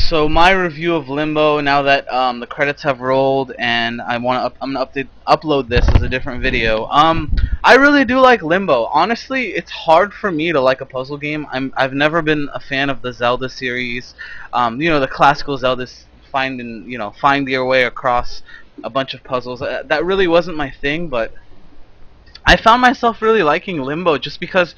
So my review of Limbo, now that the credits have rolled, and I'm gonna upload this as a different video. I really do like Limbo. Honestly, it's hard for me to like a puzzle game. I've never been a fan of the Zelda series. The classical Zeldas, find your way across a bunch of puzzles. That really wasn't my thing, but I found myself really liking Limbo just because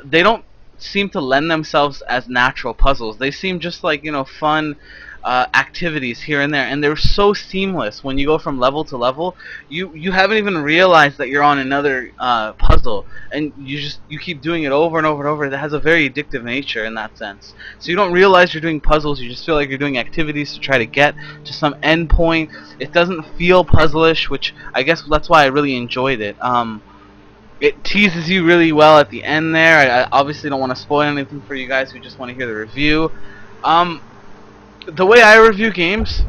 they don't seem to lend themselves as natural puzzles. They seem just like, fun activities here and there, and they're so seamless. When you go from level to level, you haven't even realized that you're on another puzzle, and you keep doing it over and over and over. That has a very addictive nature in that sense. So you don't realize you're doing puzzles. You just feel like you're doing activities to try to get to some end point. It doesn't feel puzzlish, which I guess that's why I really enjoyed it. It teases you really well at the end there. I obviously don't want to spoil anything for you guys who just want to hear the review. Um, the way I review games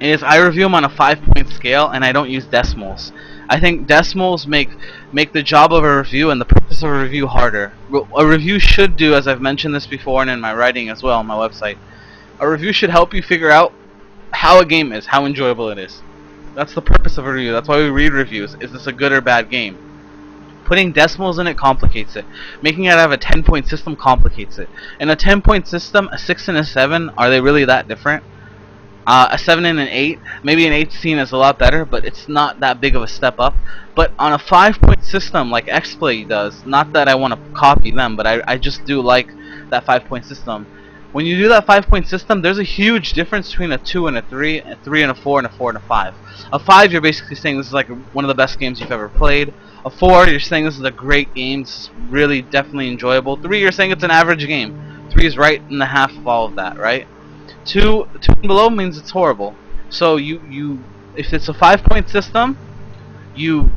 is I review them on a 5-point scale, and I don't use decimals. I think decimals make the job of a review and the purpose of a review harder. A review should do, as I've mentioned this before and in my writing as well on my website, a review should help you figure out how a game is, how enjoyable it is. That's the purpose of a review. That's why we read reviews. Is this a good or bad game? Putting decimals in it complicates it. Making it out of a 10-point system complicates it. In a 10-point system, a 6 and a 7, are they really that different? A 7 and an 8, maybe an 18 is a lot better, but it's not that big of a step up. But on a 5-point system like XPlay does, not that I want to copy them, but I just do like that 5-point system. When you do that 5-point system, there's a huge difference between a 2 and a 3, a 3 and a 4, and a 4 and a 5. A 5, you're basically saying this is like one of the best games you've ever played. A 4, you're saying this is a great game, it's really definitely enjoyable. 3, you're saying it's an average game. 3 is right in the half of all of that, right? 2 and below means it's horrible. So if it's a 5-point system, you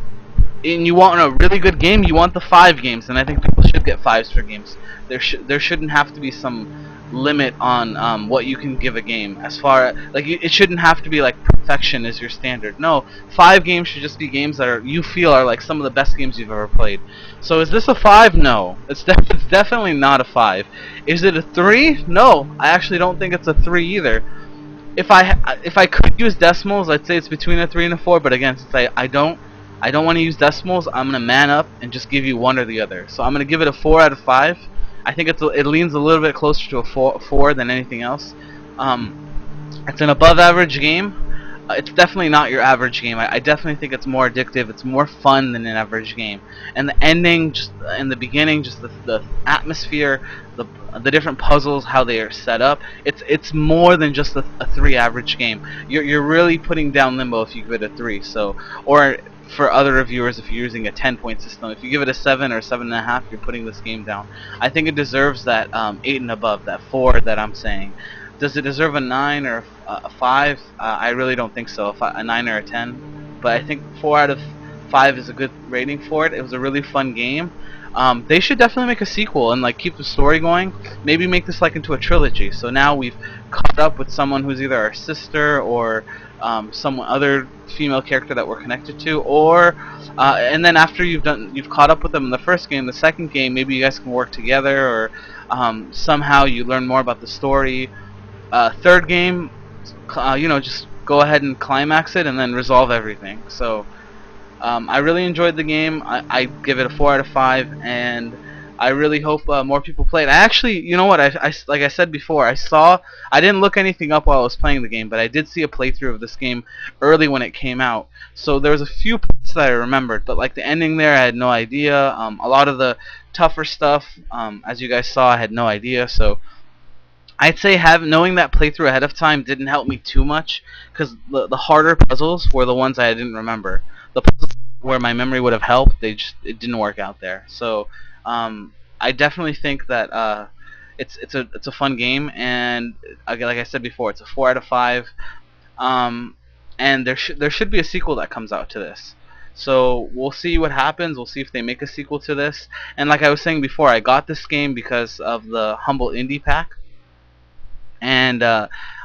you want a really good game, you want the 5 games, and I think people should get 5s for games. There shouldn't have to be some limit on what you can give a game. As far like it shouldn't have to be like perfection is your standard. No, 5 games should just be games that you feel are like some of the best games you've ever played. So is this a 5? No, it's definitely not a 5. Is it a 3? No, I actually don't think it's a 3 either. If I could use decimals, I'd say it's between a 3 and a 4. But again, since I don't want to use decimals, I'm gonna man up and just give you one or the other. So I'm gonna give it a 4 out of 5. I think it leans a little bit closer to a 4 than anything else. It's an above average game. It's definitely not your average game. I definitely think it's more addictive. It's more fun than an average game. And the ending, just in the beginning, just the atmosphere, the different puzzles, how they are set up. It's more than just a 3 average game. You're really putting down Limbo if you give it a 3. So, or for other reviewers, if you're using a 10-point system, if you give it a 7 or 7.5, you're putting this game down. I think it deserves that 8 and above, that 4 that I'm saying. Does it deserve a 9 or a 5? I really don't think so. A 9 or a 10. But I think 4 out of 5 is a good rating for it. It was a really fun game. They should definitely make a sequel and like keep the story going. Maybe make this like into a trilogy. So now we've caught up with someone who's either our sister or some other female character that we're connected to, or and then after you've caught up with them in the first game, the second game, maybe you guys can work together, or somehow you learn more about the story. Third game, just go ahead and climax it and then resolve everything. So I really enjoyed the game. I give it a 4 out of 5, and I really hope more people play it. I actually, you know what? Like I said before, I didn't look anything up while I was playing the game, but I did see a playthrough of this game early when it came out. So there was a few parts that I remembered, but like the ending there, I had no idea. A lot of the tougher stuff, as you guys saw, I had no idea. So I'd say knowing that playthrough ahead of time didn't help me too much, because the harder puzzles were the ones I didn't remember. The puzzles where my memory would have helped, it didn't work out there. So I definitely think that it's a fun game, and like I said before, it's a 4 out of 5. And there should be a sequel that comes out to this. So we'll see what happens. We'll see if they make a sequel to this. And like I was saying before, I got this game because of the Humble Indie Pack. And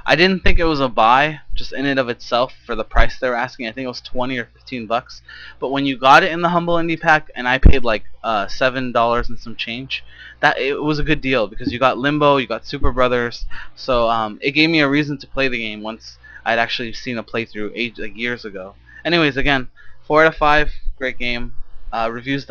I didn't think it was a buy just in and of itself for the price they were asking. I think it was 20 or 15 bucks. But when you got it in the Humble Indie Pack, and I paid like $7 and some change, that it was a good deal because you got Limbo, you got Super Brothers. So it gave me a reason to play the game once I'd actually seen a playthrough like years ago. Anyways, again, 4 out of 5, great game. Reviews